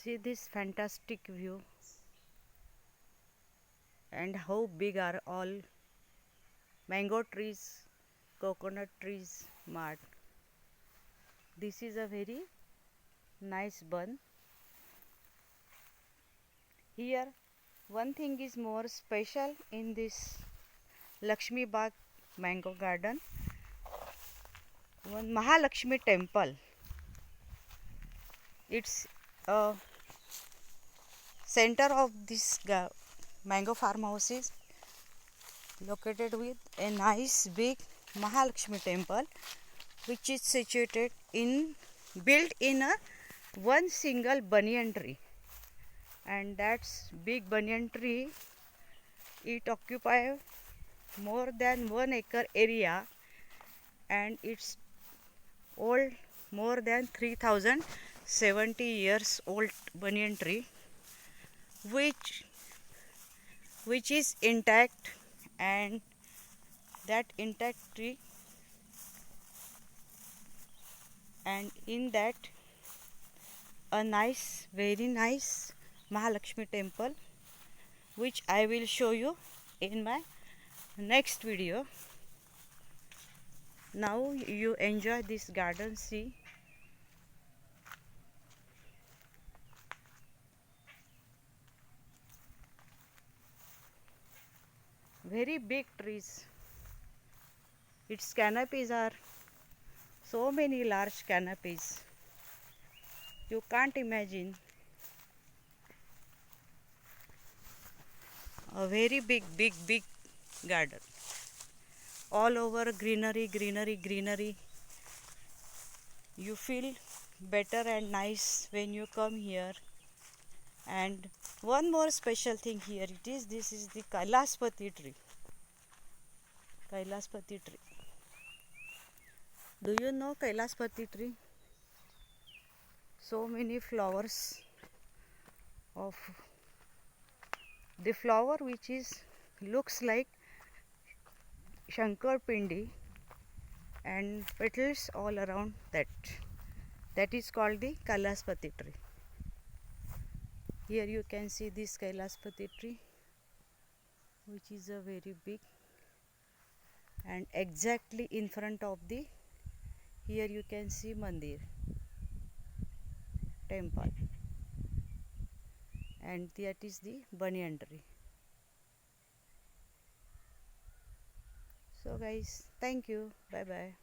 See this fantastic view, and how big are all mango trees, coconut trees, mud. This is a very nice bun. Here one thing is more special in this Laxmi baag mango garden. One Mahalakshmi temple. It's a center of this mango farmhouse is located with a nice big Mahalakshmi temple, which is situated in built in a one single banyan tree, and that's big banyan tree. It occupies more than 1 acre area, and it's old, more than 3070 years old banyan tree, which is intact, and that intact tree, and in that a nice, very nice Mahalakshmi temple, which I will show you in my next video. Now you enjoy this garden. See, very big trees. Its canopies are so many large canopies. You can't imagine. A very big garden. All over greenery, greenery, greenery. You feel better and nice when you come here. And one more special thing here, this is the Kailaspati tree. Kailaspati tree. Do you know Kailaspati tree? So many flowers of the flower which is looks like Shankar Pindi, and petals all around that. That is called the Kailaspati tree. Here you can see this Kailaspati tree, which is a very big, and exactly in front of the, here you can see mandir, temple, and that is the banyan tree. So guys, thank you, bye bye.